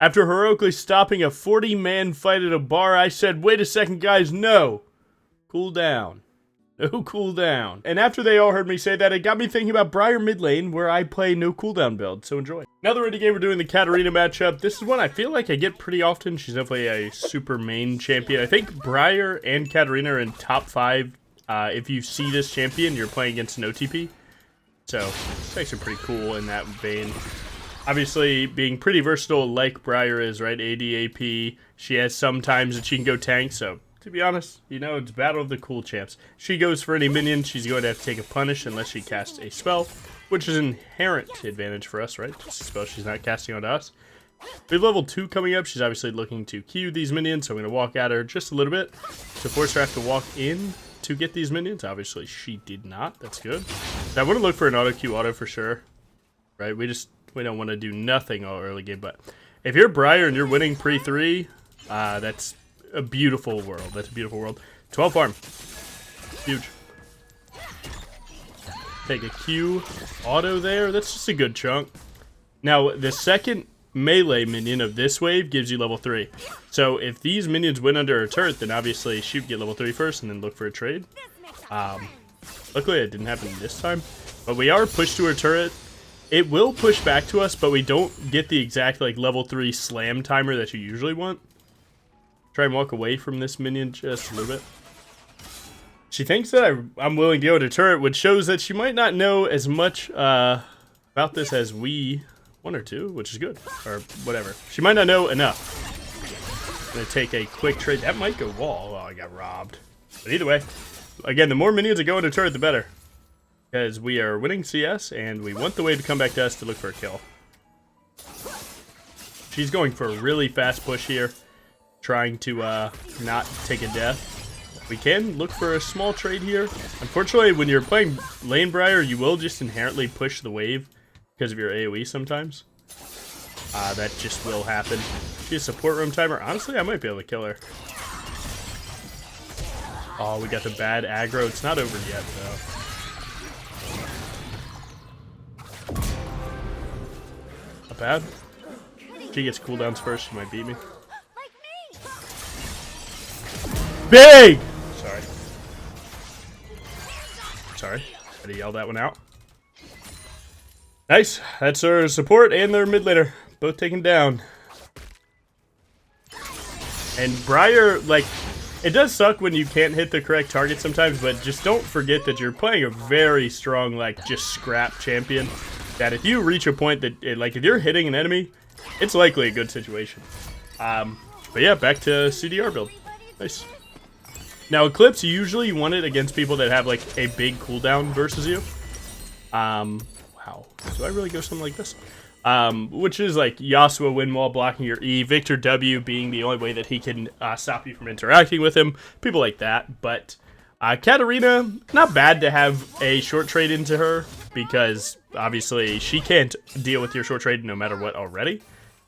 After heroically stopping a 40-man fight at a bar, I said, wait a second, guys, no. Cool down. No cooldown. And after they all heard me say that, it got me thinking about Briar mid lane, where I play no cooldown build, so enjoy. Another indie game, we're doing the Katarina matchup. This is one I feel like I get pretty often. She's definitely a super main champion. I think Briar and Katarina are in top 5. If you see this champion, you're playing against an OTP. So, it's actually pretty cool in that vein. Obviously, being pretty versatile like Briar is, right? AD, AP. She has some times that she can go tank, so to be honest, you know, it's battle of the cool champs. She goes for any minion, she's going to have to take a punish unless she casts a spell, which is an inherent advantage for us, right? Just a spell she's not casting onto us. We have level 2 coming up. She's obviously looking to Q these minions, so I'm going to walk at her just a little bit to force her to have to walk in to get these minions. Obviously, she did not. That's good. Now, I want to look for an auto Q auto for sure, right? We don't want to do nothing all early game, but if you're Briar and you're winning pre-3, that's a beautiful world. That's a beautiful world. 12 farm. Huge. Take a Q auto there. That's just a good chunk. Now, the second melee minion of this wave gives you level 3. So if these minions win under a turret, then obviously she would get level 3 first and then look for a trade. Luckily, it didn't happen this time. But we are pushed to her turret. It will push back to us, but we don't get the exact like level 3 slam timer that you usually want. Try and walk away from this minion just a little bit. She thinks that I'm willing to go to turret, which shows that she might not know as much about this as we, 1 or 2, which is good, or whatever. She might not know enough. I'm gonna take a quick trade. That might go wall. Oh, I got robbed. But either way, again, the more minions that go into turret, the better. Because we are winning CS, and we want the wave to come back to us to look for a kill. She's going for a really fast push here, trying to not take a death. We can look for a small trade here. Unfortunately, when you're playing lane Briar, you will just inherently push the wave because of your AoE sometimes. That just will happen. She's a support room timer. Honestly, I might be able to kill her. Oh, we got the bad aggro. It's not over yet, though. Not bad. She gets cooldowns first. She might beat me. Big! Sorry. Had to yell that one out. Nice. That's our support and their mid laner. Both taken down. And Briar, like, it does suck when you can't hit the correct target sometimes, but just don't forget that you're playing a very strong, like, just scrap champion. That if you reach a point that, like, if you're hitting an enemy, it's likely a good situation. But yeah, back to CDR build. Nice. Now, Eclipse, usually you want it against people that have, like, a big cooldown versus you. Wow. Do I really go something like this? Which is, like, Yasuo win while blocking your E, Victor W being the only way that he can stop you from interacting with him. People like that. But Katarina, not bad to have a short trade into her, because, obviously, she can't deal with your short trade no matter what already.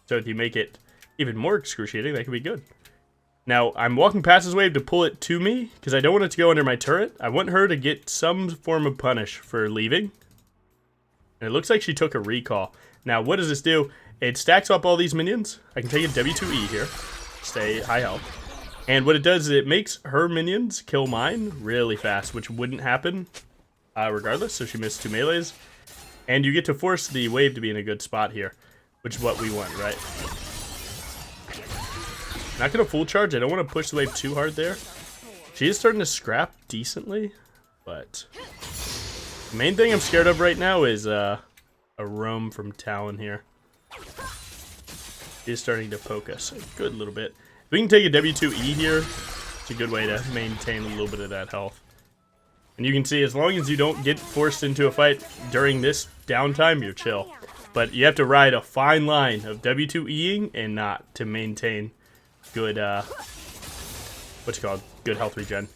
So if you make it even more excruciating, that could be good. Now, I'm walking past this wave to pull it to me, because I don't want it to go under my turret. I want her to get some form of punish for leaving. And it looks like she took a recall. Now, what does this do? It stacks up all these minions. I can take a W2E here. Stay high health. And what it does is it makes her minions kill mine really fast, which wouldn't happen regardless. So she missed 2 melees. And you get to force the wave to be in a good spot here, which is what we want, right? Not going to full charge. I don't want to push the wave too hard there. She is starting to scrap decently, but the main thing I'm scared of right now is a roam from Talon here. He is starting to poke us a good little bit. If we can take a W2E here, it's a good way to maintain a little bit of that health. And you can see, as long as you don't get forced into a fight during this downtime, you're chill. But you have to ride a fine line of W2Eing and not to maintain good, what's it called? Good health regen.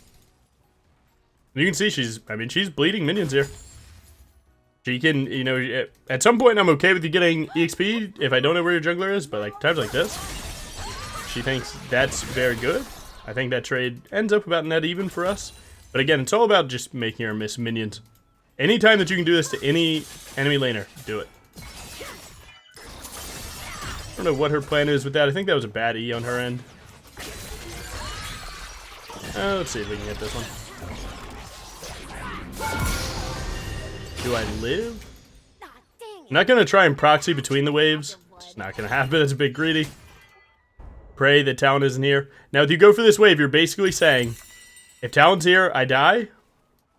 You can see she's bleeding minions here. She can, you know, at some point I'm okay with you getting EXP if I don't know where your jungler is, but like times like this, she thinks that's very good. I think that trade ends up about net even for us. But again, it's all about just making her miss minions. Anytime that you can do this to any enemy laner, do it. I don't know what her plan is with that. I think that was a bad E on her end. Let's see if we can get this one. Do I live? I'm not going to try and proxy between the waves. It's not going to happen. It's a bit greedy. Pray that Talon isn't here. Now, if you go for this wave, you're basically saying, if Talon's here, I die.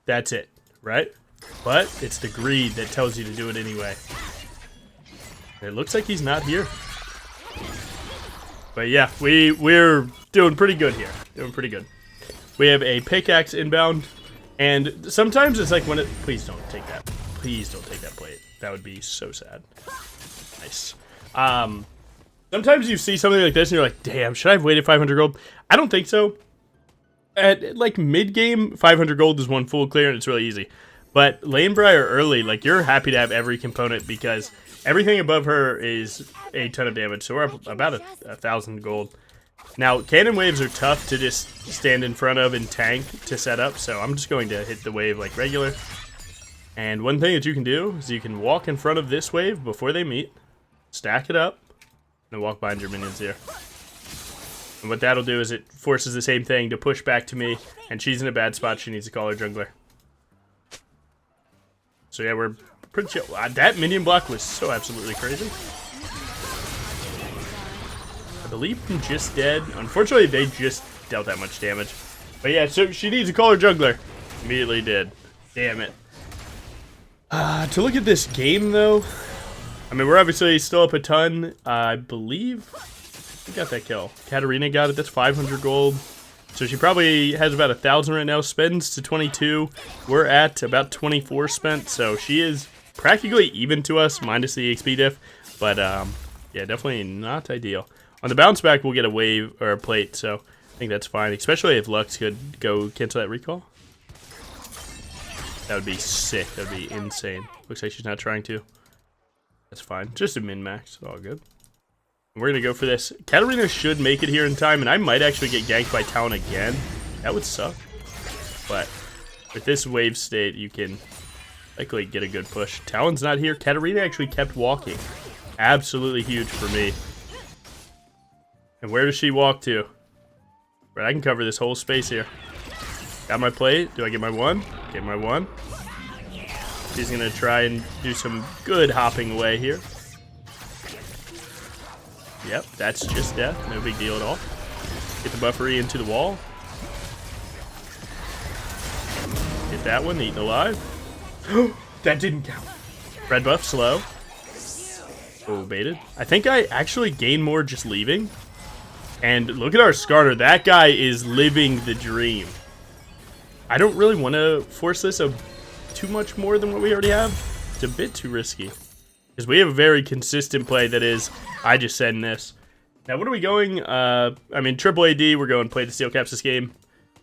That's it, right? But it's the greed that tells you to do it anyway. It looks like he's not here. But yeah, we're doing pretty good here. Doing pretty good. We have a pickaxe inbound. And sometimes it's like when it... Please don't take that. Please don't take that plate. That would be so sad. Nice. Sometimes you see something like this and you're like, damn, should I have waited 500 gold? I don't think so. At like mid-game, 500 gold is one full clear and it's really easy. But lane Briar early, like you're happy to have every component because everything above her is a ton of damage. So we're up about a 1,000 gold. Now, cannon waves are tough to just stand in front of and tank to set up, so I'm just going to hit the wave like regular. And one thing that you can do is you can walk in front of this wave before they meet, stack it up, and walk behind your minions here. And what that'll do is it forces the same thing to push back to me, and she's in a bad spot. She needs to call her jungler. So yeah, we're pretty chill. That minion block was so absolutely crazy. I believe I'm just dead. Unfortunately, they just dealt that much damage. But yeah, so she needs to call her jungler. Immediately did. Damn it. To look at this game, though, I mean, we're obviously still up a ton. I believe we got that kill. Katarina got it. That's 500 gold. So she probably has about 1,000 right now. Spends to 22. We're at about 24 spent. So she is practically even to us, minus the XP diff. But yeah, definitely not ideal. On the bounce back, we'll get a wave or a plate, so I think that's fine. Especially if Lux could go cancel that recall. That would be sick. That would be insane. Looks like she's not trying to. That's fine. Just a min-max. All good. We're going to go for this. Katarina should make it here in time, and I might actually get ganked by Talon again. That would suck. But with this wave state, you can likely get a good push. Talon's not here. Katarina actually kept walking. Absolutely huge for me. And where does she walk to? Right, I can cover this whole space here. Got my plate. Do I get my one? Get my one. She's going to try and do some good hopping away here. Yep, that's just death. No big deal at all. Get the buffery into the wall. Get that one, eaten alive. That didn't count. Red buff, slow. Oh, baited. I think I actually gain more just leaving. And look at our Skarner. That guy is living the dream. I don't really want to force this too much more than what we already have. It's a bit too risky. Because we have a very consistent play that is, I just said in this. Now, what are we going? I mean, triple AD, we're going play the Steel Caps this game.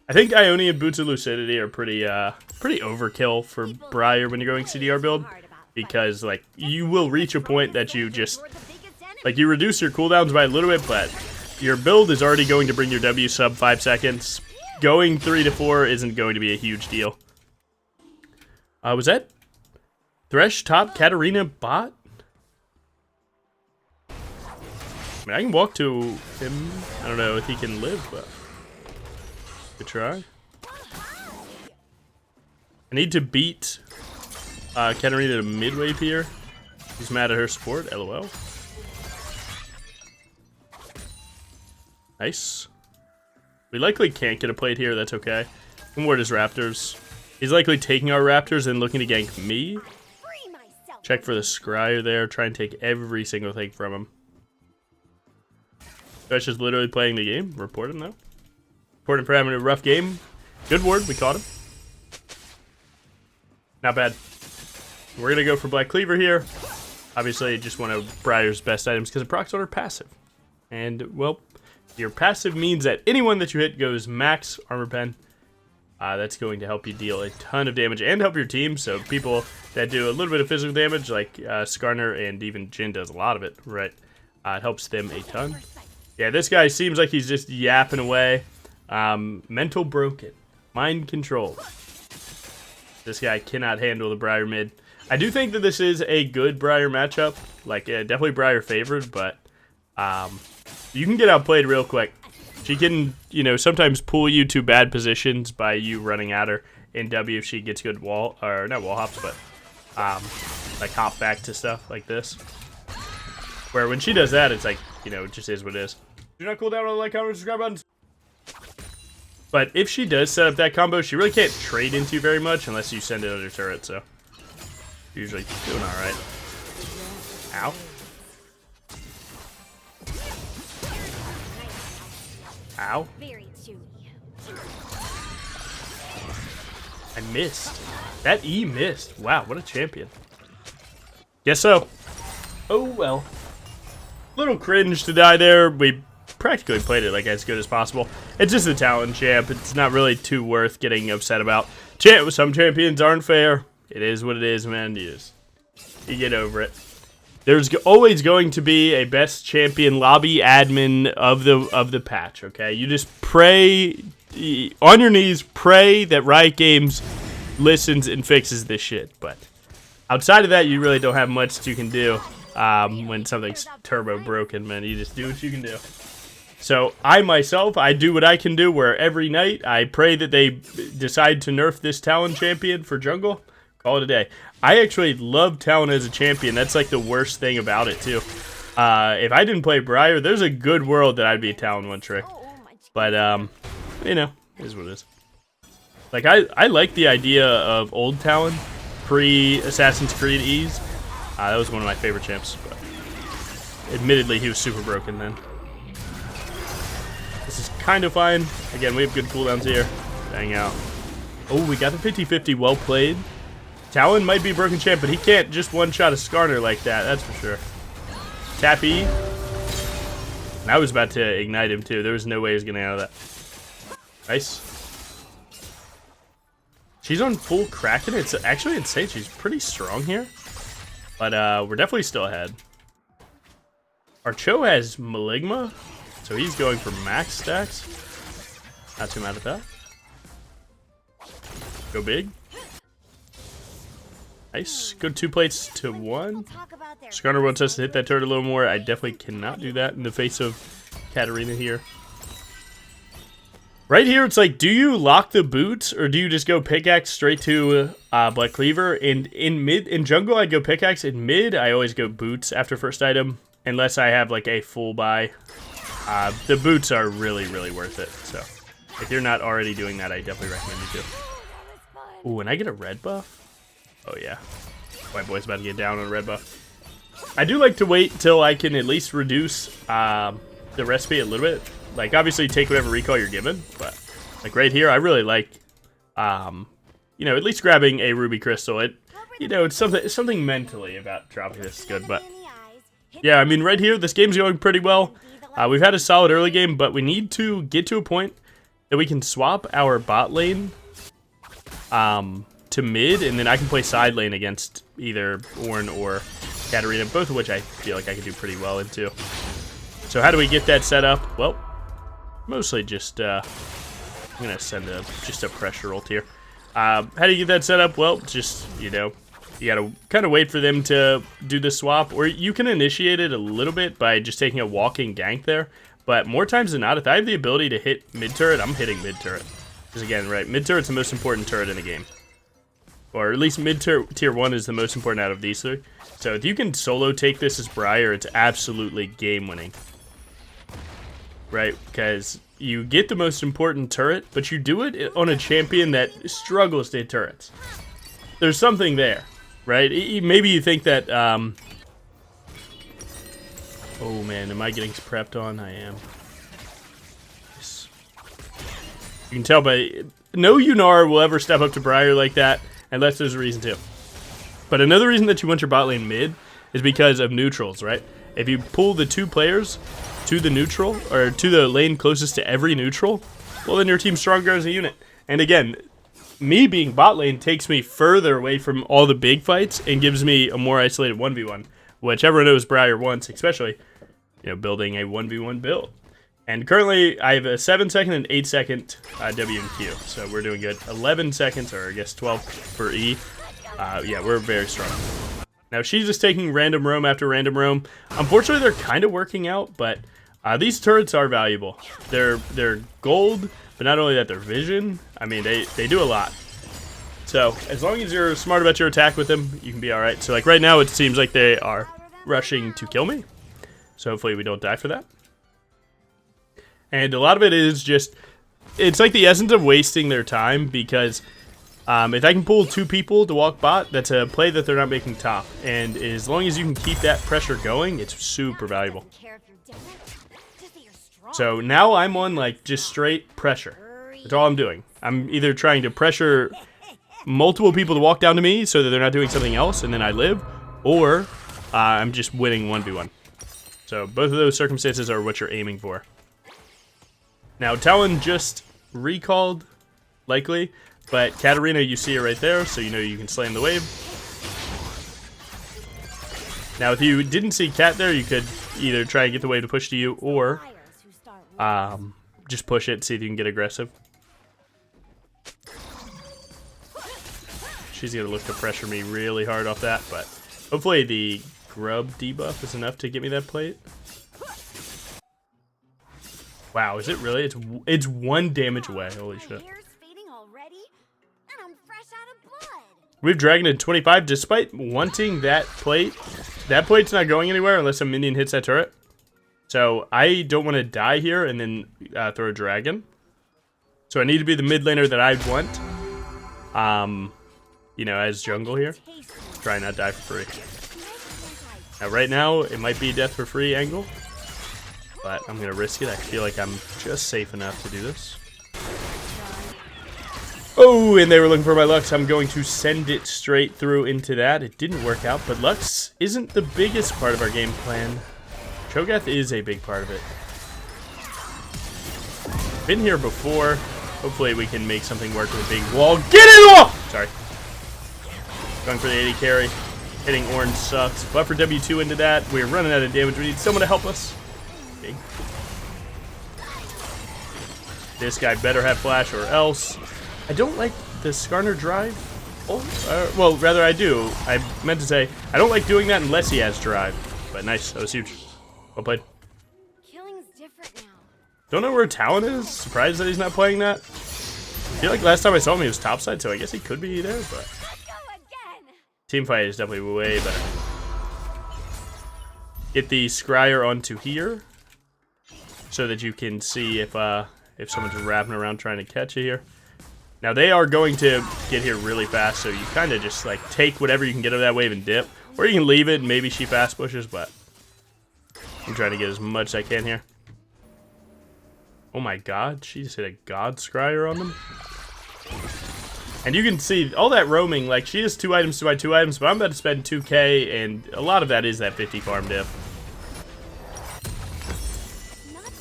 I think Ione and Boots of Lucidity are pretty overkill for Briar when you're going CDR build. Because, like, you will reach a point that you just, like, you reduce your cooldowns by a little bit, but your build is already going to bring your W sub 5 seconds. Going 3 to 4 isn't going to be a huge deal. Was that Thresh top, Katarina bot? I mean, I can walk to him. I don't know if he can live, but good try. I need to beat Katarina to mid wave here. He's mad at her support, LOL. Nice. We likely can't get a plate here, that's okay. And ward his raptors. He's likely taking our raptors and looking to gank me. Check for the scryer there, try and take every single thing from him. Thresh is literally playing the game. Report him though. Report him for having a rough game. Good ward, we caught him. Not bad. We're gonna go for Black Cleaver here. Obviously, just one of Briar's best items because it procs on her passive. And, well, your passive means that anyone that you hit goes max armor pen. That's going to help you deal a ton of damage and help your team. So people that do a little bit of physical damage, like Skarner and even Jin does a lot of it, right? It helps them a ton. Yeah, this guy seems like he's just yapping away. Mental broken. Mind controlled. This guy cannot handle the Briar mid. I do think that this is a good Briar matchup. Like, definitely Briar favored, but You can get outplayed real quick. She can, you know, sometimes pull you to bad positions by you running at her in W if she gets good wall, or not wall hops, but like hop back to stuff like this. Where when she does that, it's like, you know, it just is what it is. Do not cool down on the like, comment, subscribe buttons. But if she does set up that combo, she really can't trade into very much unless you send it under turret, so usually doing alright. Ow. Ow. I missed. That E missed. Wow, what a champion. Guess so. Oh well. Little cringe to die there. We practically played it like as good as possible. It's just a talent champ. It's not really too worth getting upset about. Some champions aren't fair. It is what it is, man. You get over it. There's always going to be a best champion lobby admin of the patch, okay? You just pray, on your knees, pray that Riot Games listens and fixes this shit. But outside of that, you really don't have much you can do when something's turbo broken, man. You just do what you can do. So I myself, I do what I can do, where every night I pray that they decide to nerf this Talon champion for jungle. Call it a day. I actually love Talon as a champion. That's like the worst thing about it too. If I didn't play Briar, there's a good world that I'd be a Talon one trick. But you know, it is what it is. Like I like the idea of old Talon, pre Assassin's Creed Ease. That was one of my favorite champs. But admittedly, he was super broken then. This is kind of fine. Again, we have good cooldowns here. Hang out. Oh, we got the 50-50. Well played. Talon might be a broken champ, but he can't just one-shot a Skarner like that. That's for sure. Tap E. And I was about to ignite him, too. There was no way he was getting out of that. Nice. She's on full Kraken. It's actually insane. She's pretty strong here. But we're definitely still ahead. Our Cho has Maligma. So he's going for max stacks. Not too mad at that. Go big. Nice. Good 2 plates to 1. Skarner wants us to hit that turret a little more. I definitely cannot do that in the face of Katarina here. Right here, it's like, do you lock the boots or do you just go pickaxe straight to Black Cleaver? And in jungle, I'd go pickaxe. In mid, I always go boots after first item, unless I have like a full buy. The boots are really, really worth it. So if you're not already doing that, I definitely recommend you do. Ooh, and I get a red buff? Oh yeah. White boy's about to get down on a red buff. I do like to wait till I can at least reduce the recipe a little bit. Like, obviously take whatever recall you're given, but like right here, I really like, you know, at least grabbing a ruby crystal. It, you know, it's something mentally about dropping this is good, but yeah, I mean, right here, this game's going pretty well. We've had a solid early game, but we need to get to a point that we can swap our bot lane to mid, and then I can play side lane against either Ornn or Katarina, both of which I feel like I can do pretty well into. So how do we get that set up? Well, mostly just, I'm going to send just a pressure ult here. How do you get that set up? Well, just, you know, you got to kind of wait for them to do the swap, or you can initiate it a little bit by just taking a walking gank there. But more times than not, if I have the ability to hit mid-turret, I'm hitting mid-turret. Because again, right, mid-turret's the most important turret in the game. Or at least mid-tier 1 is the most important out of these three. So if you can solo take this as Briar, it's absolutely game-winning. Right? Because you get the most important turret, but you do it on a champion that struggles to hit turrets. There's something there, right? Maybe you think that, oh man, am I getting prepped on? I am. Yes. You can tell by... No Yunar will ever step up to Briar like that, unless there's a reason to. But another reason that you want your bot lane mid is because of neutrals, right? If you pull the 2 players to the neutral, or to the lane closest to every neutral, well then your team's stronger as a unit. And again, me being bot lane takes me further away from all the big fights and gives me a more isolated 1v1, which everyone knows Briar wants, especially, you know, building a 1v1 build. And currently, I have a 7-second and 8-second W and Q, so we're doing good. 11 seconds, or I guess 12 for E. Yeah, we're very strong. Now she's just taking random roam after random roam. Unfortunately, they're kind of working out, but these turrets are valuable. They're gold, but not only that, they're vision. I mean, they do a lot. So as long as you're smart about your attack with them, you can be all right. So like right now, it seems like they are rushing to kill me. So hopefully we don't die for that. And a lot of it is just, it's like the essence of wasting their time, because if I can pull 2 people to walk bot, that's a play that they're not making top. And as long as you can keep that pressure going, it's super valuable. So now I'm on like just straight pressure. That's all I'm doing. I'm either trying to pressure multiple people to walk down to me so that they're not doing something else and then I live, or I'm just winning 1v1. So both of those circumstances are what you're aiming for. Now Talon just recalled, likely, but Katarina, you see her right there, so you know you can slam the wave. Now if you didn't see Kat there, you could either try and get the wave to push to you, or just push it, see if you can get aggressive. She's gonna look to pressure me really hard off that, but hopefully the grub debuff is enough to get me that plate. Wow, is it really? It's 1 damage away. Holy shit. We've Dragon at 25, despite wanting that plate. That plate's not going anywhere unless a minion hits that turret. So I don't want to die here and then throw a dragon. So I need to be the mid laner that I want. You know, as jungle here. Try not die for free. Now right now, it might be a death for free angle. But I'm going to risk it. I feel like I'm just safe enough to do this. Oh, and they were looking for my Lux. I'm going to send it straight through into that. It didn't work out, but Lux isn't the biggest part of our game plan. Cho'Gath is a big part of it. Been here before. Hopefully we can make something work with a big wall. Get it off! Sorry. Going for the 80 carry. Hitting orange sucks. Buffer W2 into that. We're running out of damage. We need someone to help us. Okay. This guy better have flash or else. I don't like the Skarner drive. Oh, well, rather I do. I meant to say, I don't like doing that unless he has drive. But nice. That was huge. Well played. Killing's different now. Don't know where Talon is. Surprised that he's not playing that. I feel like last time I saw him, he was topside, so I guess he could be there, but teamfight is definitely way better. Get the Scryer onto here so that you can see if someone's wrapping around trying to catch you here. Now they are going to get here really fast, so you kind of just like take whatever you can get of that wave and dip, or you can leave it and maybe she fast pushes, but I'm trying to get as much as I can here. Oh my god, she just hit a god Scryer on them. And you can see all that roaming, like she has 2 items to buy 2 items, but I'm about to spend 2k, and a lot of that is that 50 farm diff.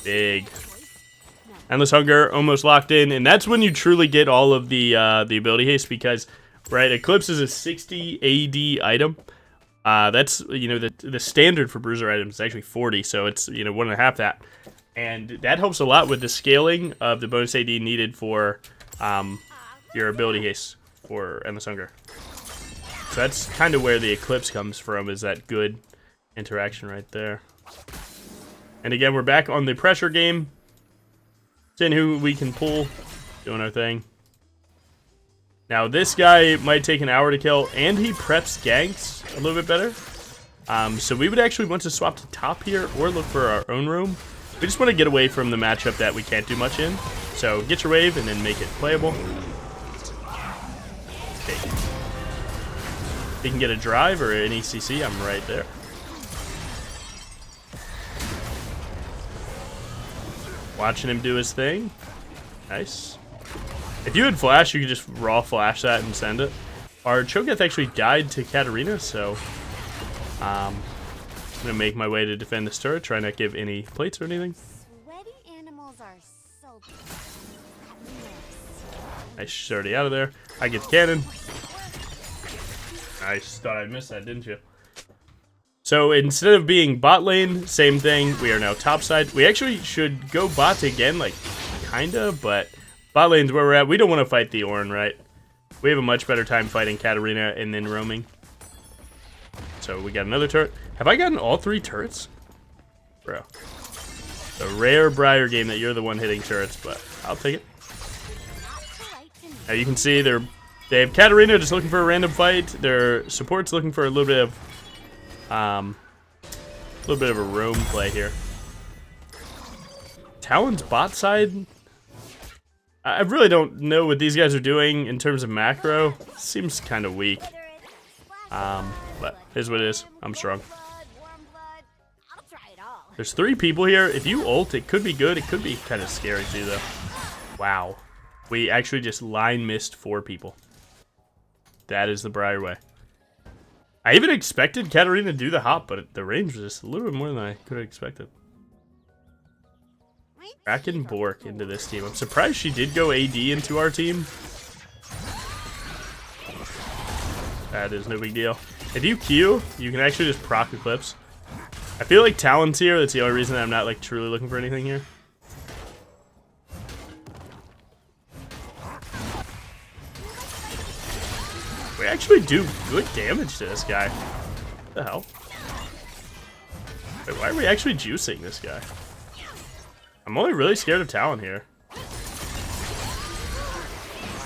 Big. Endless Hunger almost locked in, and that's when you truly get all of the ability haste, because right, Eclipse is a 60 AD item. That's, you know, the standard for bruiser items is actually 40, so it's, you know, 1.5 that, and that helps a lot with the scaling of the bonus AD needed for your ability haste for Endless Hunger. So that's kind of where the Eclipse comes from, is that good interaction right there. And again, we're back on the pressure game. Seeing who we can pull, doing our thing. Now this guy might take an hour to kill, and he preps ganks a little bit better. So we would actually want to swap to top here, or look for our own room. We just want to get away from the matchup that we can't do much in. So get your wave and then make it playable. Okay. If you can get a drive or an ECC, I'm right there. Watching him do his thing. Nice. If you had flash, you could just raw flash that and send it. Our Cho'Gath actually died to Katarina, so I'm gonna make my way to defend this turret, try not to give any plates or anything. Sweaty animals are so Nice, she's already out of there. I get the cannon. Nice, thought I'd miss that, didn't you? So instead of being bot lane, same thing. We are now top side. We actually should go bot again, like kinda, but bot lane's where we're at. We don't want to fight the Ornn, right? We have a much better time fighting Katarina and then roaming. So we got another turret. Have I gotten all 3 turrets? Bro. A rare Briar game that you're the one hitting turrets, but I'll take it. Now you can see they have Katarina just looking for a random fight. Their support's looking for a little bit of a roam play here. Talon's bot side. I really don't know what these guys are doing in terms of macro. Seems kind of weak. But here's what it is. I'm strong. There's 3 people here. If you ult, it could be good. It could be kind of scary too, though. Wow. We actually just line missed 4 people. That is the Briar way. I even expected Katarina to do the hop, but the range was just a little bit more than I could have expected. Kraken Bork into this team. I'm surprised she did go AD into our team. That is no big deal. If you Q, you can actually just proc Eclipse. I feel like Talon's here. That's the only reason that I'm not like truly looking for anything here. We actually do good damage to this guy. What the hell? Wait, why are we actually juicing this guy? I'm only really scared of Talon here.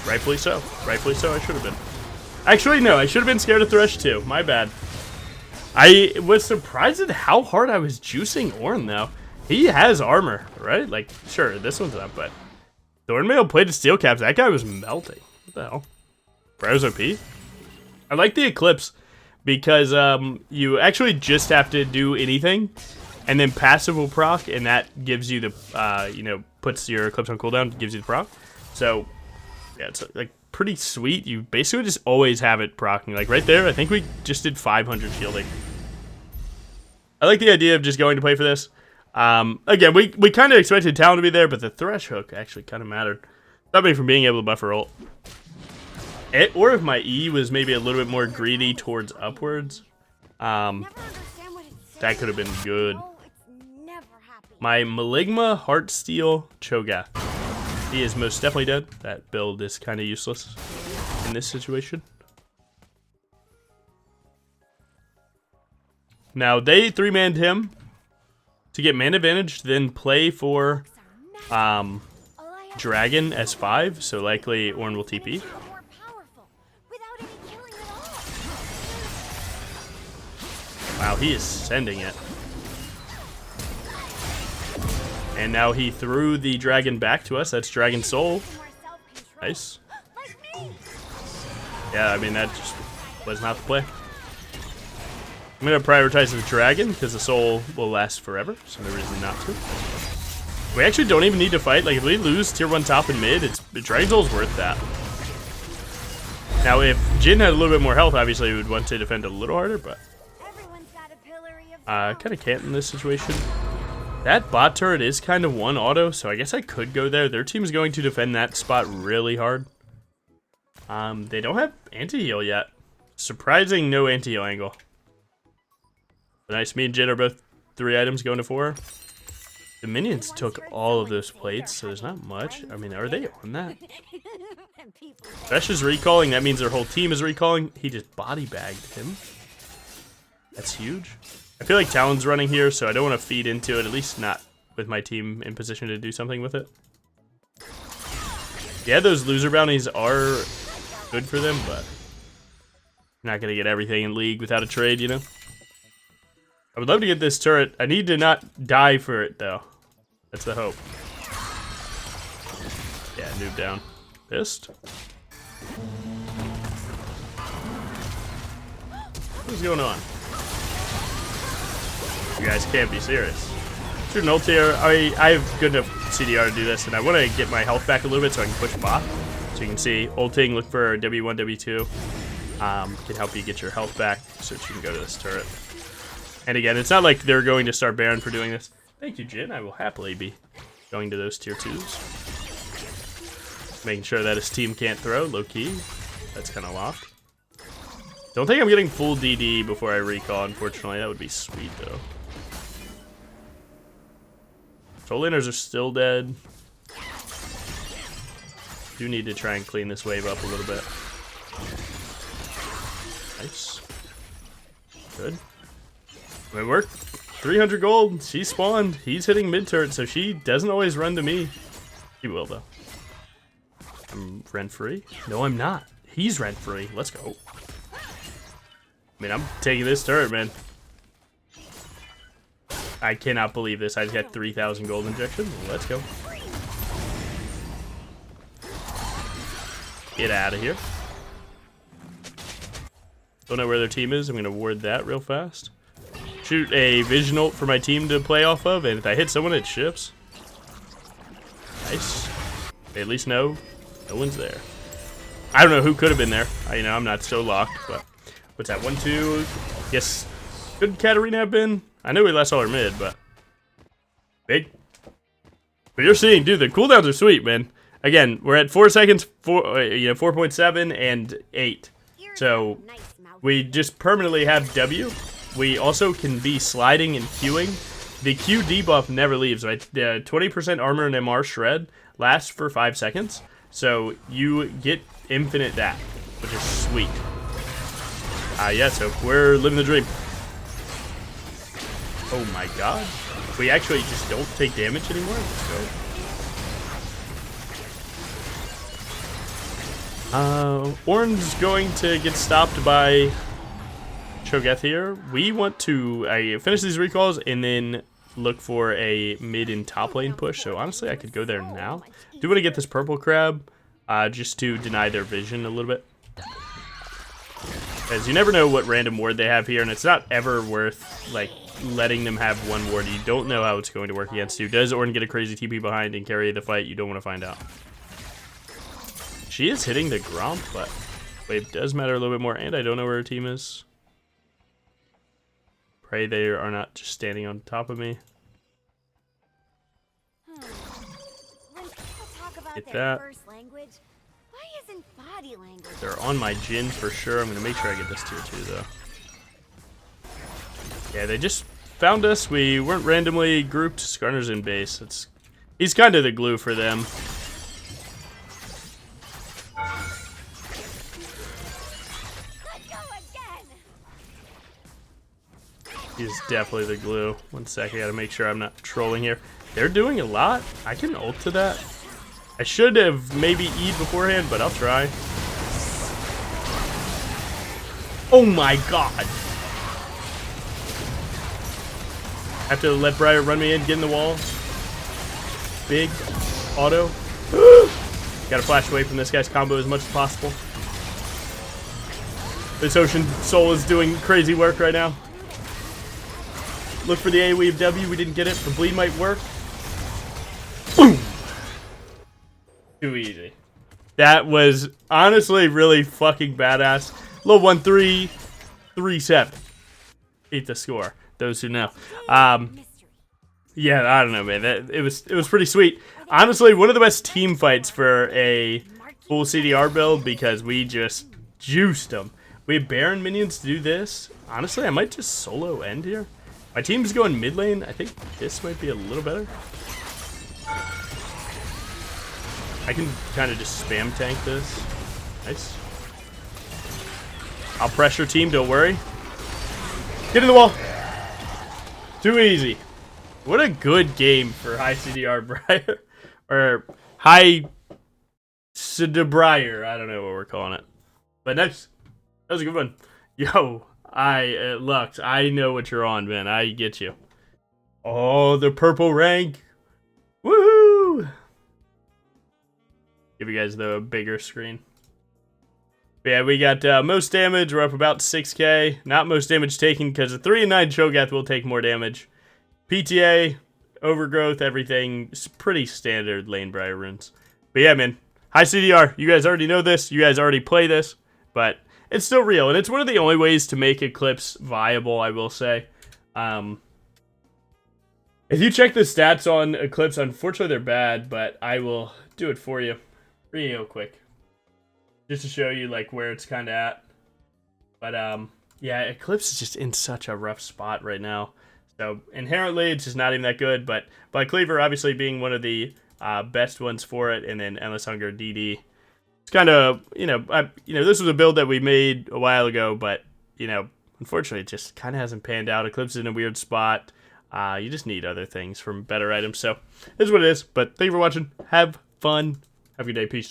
Rightfully so. Rightfully so, I should have been. Actually, no, I should have been scared of Thresh too. My bad. I was surprised at how hard I was juicing Ornn, though. He has armor, right? Like, sure, this one's not, but Thornmail played to steel caps. That guy was melting. What the hell? Briar's OP? I like the Eclipse because you actually just have to do anything, and then passive will proc, and that gives you the, you know, puts your Eclipse on cooldown, gives you the proc. So, yeah, it's like pretty sweet. You basically just always have it proccing. Like right there, I think we just did 500 shielding. I like the idea of just going to play for this. Again, we kind of expected Talon to be there, but the Thresh hook actually kind of mattered. Stopped me from being able to buffer ult. Or if my E was maybe a little bit more greedy towards upwards, that could have been good. My Maligma Heartsteel Cho'Gath. He is most definitely dead. That build is kind of useless in this situation. Now, they 3-manned him to get man advantage, then play for Dragon S5, so likely Ornn will TP. Wow, he is sending it. And now he threw the dragon back to us. That's Dragon Soul. Nice. Yeah, I mean, that just was not the play. I'm going to prioritize the dragon because the soul will last forever, so no reason not to. We actually don't even need to fight. Like, if we lose tier 1 top and mid, the Dragon Soul's worth that. Now, if Jhin had a little bit more health, obviously we would want to defend a little harder, but kind of can't in this situation. That bot turret is kind of one auto, so I guess I could go there. Their team is going to defend that spot really hard. They don't have anti-heal yet. Surprising no anti-heal angle. Nice, me and Jhin are both 3 items going to 4. The minions took all of those plates, so there's not much. I mean, are they on that? Thresh is recalling, that means their whole team is recalling. He just body bagged him. That's huge. I feel like Talon's running here, so I don't want to feed into it, at least not with my team in position to do something with it. Yeah, those loser bounties are good for them, but you're not going to get everything in League without a trade, you know? I would love to get this turret. I need to not die for it, though. That's the hope. Yeah, noob down. Pissed. What's going on? You guys can't be serious. Shoot an ult here. I have good enough CDR to do this, and I want to get my health back a little bit so I can push bot. So you can see ulting, look for W1, W2. Can help you get your health back so that you can go to this turret. And again, it's not like they're going to start Baron for doing this. Thank you, Jhin. I will happily be going to those tier 2s. Making sure that his team can't throw, low key. That's kind of locked. Don't think I'm getting full DD before I recall, unfortunately. That would be sweet, though. Troll laners are still dead. Do need to try and clean this wave up a little bit. Nice. Good. It worked. 300 gold. She spawned. He's hitting mid turret, so she doesn't always run to me. She will, though. I'm rent-free? No, I'm not. He's rent-free. Let's go. I mean, I'm taking this turret, man. I cannot believe this. I just got 3,000 gold injection. Let's go. Get out of here. Don't know where their team is. I'm going to ward that real fast. Shoot a vision ult for my team to play off of, and if I hit someone, it ships. Nice. They at least know no one's there. I don't know who could have been there. I'm not so locked, but what's that? 1-2. Yes. Could Katarina have been? I know we last saw her mid, but big. But you're seeing, dude, the cooldowns are sweet, man. Again, we're at 4 seconds, 4.7 and 8. So we just permanently have W. We also can be sliding and queuing. The Q debuff never leaves, right? The 20% armor and MR shred lasts for 5 seconds. So you get infinite that, which is sweet. Yeah, so we're living the dream. Oh my god. We actually just don't take damage anymore. Let's go. Orange's going to get stopped by Cho'Gath here. We want to finish these recalls and then look for a mid and top lane push. So honestly, I could go there now. Do want to get this purple crab just to deny their vision a little bit. As you never know what random ward they have here, and it's not ever worth like letting them have one ward. You don't know how it's going to work against you. Does Ornn get a crazy TP behind and carry the fight? You don't want to find out. She is hitting the Gromp, but wave does matter a little bit more, and I don't know where her team is. Pray they are not just standing on top of me. Get that. They're on my Jhin for sure. I'm going to make sure I get this tier 2, though. Yeah, they just found us. We weren't randomly grouped. Skarner's in base. He's kind of the glue for them. He's definitely the glue. 1 sec, I gotta make sure I'm not trolling here. They're doing a lot. I can ult to that. I should have maybe E'd beforehand, but I'll try. Oh my god. I have to let Briar run me in, get in the wall. Big auto. Gotta flash away from this guy's combo as much as possible. This Ocean Soul is doing crazy work right now. Look for the AoE of W. We didn't get it. The bleed might work. Boom. Too easy. That was honestly really fucking badass. Little 1-3, 3-7. Beat the score. Those who know. Yeah, I don't know, man. It was pretty sweet. Honestly, one of the best team fights for a full CDR build because we just juiced them. We have Baron minions to do this. Honestly, I might just solo end here. My team's going mid lane. I think this might be a little better. I can kind of just spam tank this. Nice. I'll pressure team, don't worry. Get in the wall. Too easy. What a good game for high CDR Briar. Or high CDR Briar. I don't know what we're calling it. But nice. That was a good one. Yo. Lux, I know what you're on, man. I get you. Oh, the purple rank. Woohoo! Give you guys the bigger screen. But yeah, we got most damage. We're up about 6k. Not most damage taken because the 3 and 9 Cho'Gath will take more damage. PTA, overgrowth, everything. It's pretty standard lane Briar runes. But yeah, man. High CDR. You guys already know this. You guys already play this. But it's still real, and it's one of the only ways to make Eclipse viable, I will say. If you check the stats on Eclipse, unfortunately they're bad, but I will do it for you real quick. Just to show you like where it's kind of at. But yeah, Eclipse is just in such a rough spot right now. So inherently it's just not even that good, but Cleaver obviously being one of the best ones for it, and then Endless Hunger DD. It's kind of, this was a build that we made a while ago, but, unfortunately, it just kind of hasn't panned out. Eclipse is in a weird spot. You just need other things from better items. So, this is what it is. But thank you for watching. Have fun. Have a good day. Peace.